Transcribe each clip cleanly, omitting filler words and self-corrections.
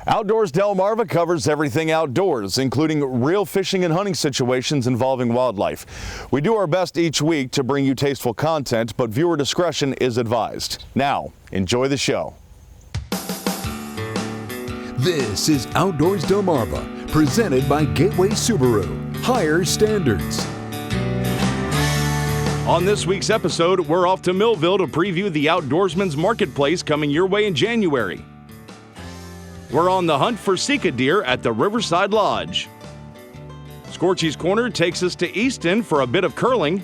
Outdoors Delmarva covers everything outdoors, including real fishing and hunting situations involving wildlife. We do our best each week to bring you tasteful content, but viewer discretion is advised. Now, enjoy the show. This is Outdoors Delmarva, presented by Gateway Subaru. Higher standards. On this week's episode, we're off to Millville to preview the Outdoorsman's Marketplace coming your way in January. We're on the hunt for Sika deer at the Riverside Lodge. Scorchy's Corner takes us to Easton for a bit of curling.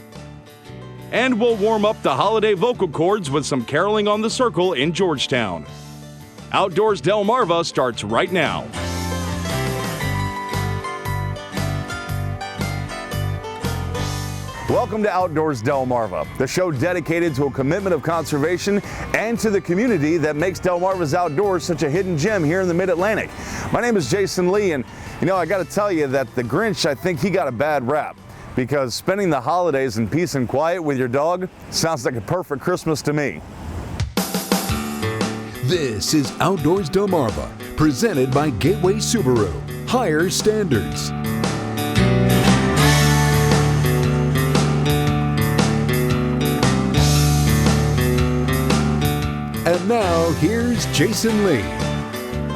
And we'll warm up the holiday vocal cords with some caroling on the Circle in Georgetown. Outdoors Delmarva starts right now. Welcome to Outdoors Delmarva, the show dedicated to a commitment of conservation and to the community that makes Delmarva's outdoors such a hidden gem here in the Mid-Atlantic. My name is Jason Lee, and I got to tell you that the Grinch, I think he got a bad rap, because spending the holidays in peace and quiet with your dog sounds like a perfect Christmas to me. This is Outdoors Delmarva, presented by Gateway Subaru. Higher standards. And now, here's Jason Lee.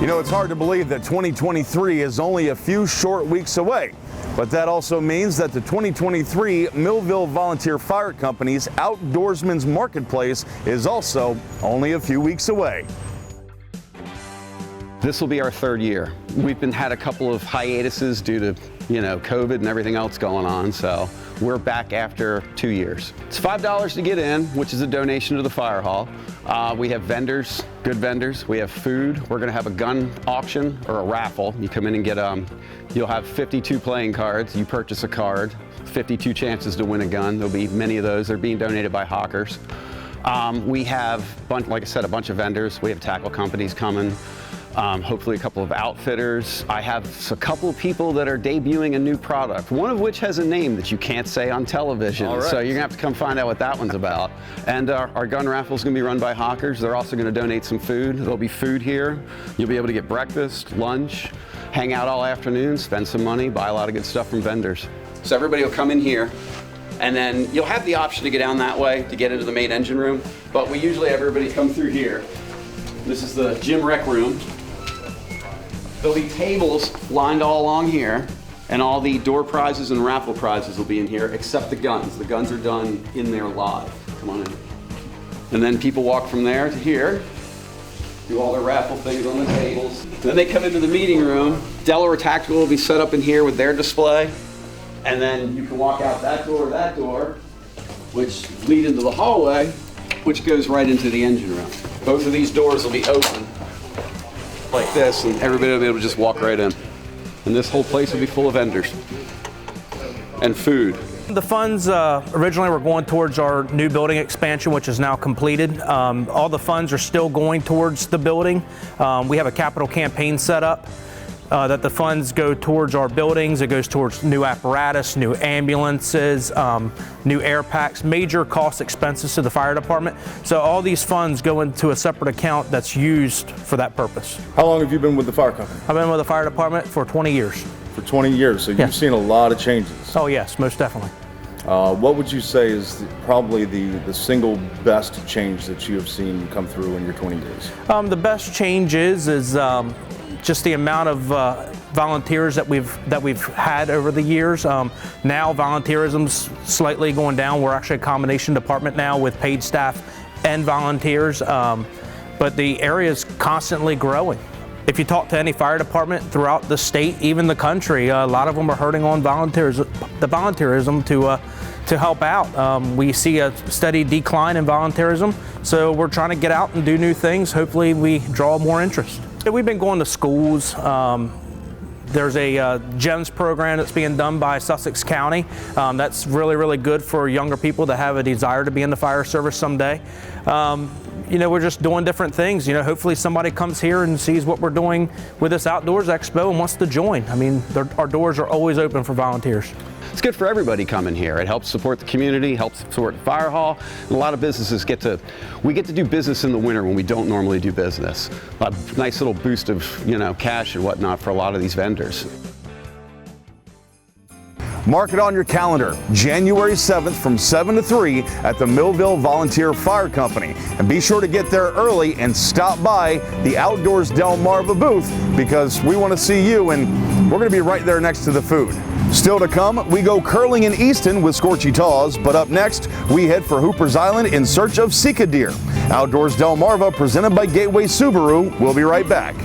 It's hard to believe that 2023 is only a few short weeks away, but that also means that the 2023 Millville Volunteer Fire Company's Outdoorsman's Marketplace is also only a few weeks away. This will be our third year. We've had a couple of hiatuses due to, COVID and everything else going on, so we're back after 2 years. It's $5 to get in, which is a donation to the fire hall. We have vendors, good vendors. We have food. We're gonna have a gun auction or a raffle. You come in and get, you'll have 52 playing cards. You purchase a card, 52 chances to win a gun. There'll be many of those. They're being donated by hawkers. We have, like I said, a bunch of vendors. We have tackle companies coming. Hopefully a couple of outfitters. I have a couple of people that are debuting a new product, one of which has a name that you can't say on television. All right. So you're gonna have to come find out what that one's about. And our gun raffle is gonna be run by hawkers. They're also gonna donate some food. There'll be food here. You'll be able to get breakfast, lunch, hang out all afternoon, spend some money, buy a lot of good stuff from vendors. So everybody will come in here, and then you'll have the option to get down that way to get into the main engine room, but we usually have everybody come through here. This is the gym rec room. There'll be tables lined all along here, and all the door prizes and raffle prizes will be in here, except the guns. The guns are done in there live. Come on in. And then people walk from there to here, do all their raffle things on the tables. Then they come into the meeting room. Delaware Tactical will be set up in here with their display. And then you can walk out that door, which lead into the hallway, which goes right into the engine room. Both of these doors will be open like this, and everybody will be able to just walk right in. And this whole place will be full of vendors and food. The funds originally were going towards our new building expansion, which is now completed. All the funds are still going towards the building. We have a capital campaign set up that the funds go towards our buildings. It goes towards new apparatus, new ambulances, new air packs, major cost expenses to the fire department. So all these funds go into a separate account that's used for that purpose. How long have you been with the fire company? I've been with the fire department for 20 years. For 20 years, so you've seen a lot of changes. Oh yes, most definitely. What would you say is probably the single best change that you have seen come through in your 20 years? The best change is just the amount of volunteers that we've had over the years. Now volunteerism's slightly going down. We're actually a combination department now with paid staff and volunteers, but the area is constantly growing. If you talk to any fire department throughout the state, even the country, a lot of them are hurting on volunteerism to help out. We see a steady decline in volunteerism, so we're trying to get out and do new things. Hopefully we draw more interest. We've been going to schools. There's a GEMS program that's being done by Sussex County. That's really, really good for younger people that have a desire to be in the fire service someday. we're just doing different things. Hopefully somebody comes here and sees what we're doing with this Outdoors Expo and wants to join. I mean, our doors are always open for volunteers. It's good for everybody coming here. It helps support the community, helps support the fire hall. And a lot of businesses get to do business in the winter when we don't normally do business. A nice little boost of, cash and whatnot for a lot of these vendors. Mark it on your calendar, January 7th from 7 to 3 at the Millville Volunteer Fire Company. And be sure to get there early and stop by the Outdoors-Delmarva booth because we want to see you, and we're going to be right there next to the food. Still to come, we go curling in Easton with Scorchy Taws, but up next, we head for Hooper's Island in search of Sika deer. Outdoors Delmarva presented by Gateway Subaru. We'll be right back.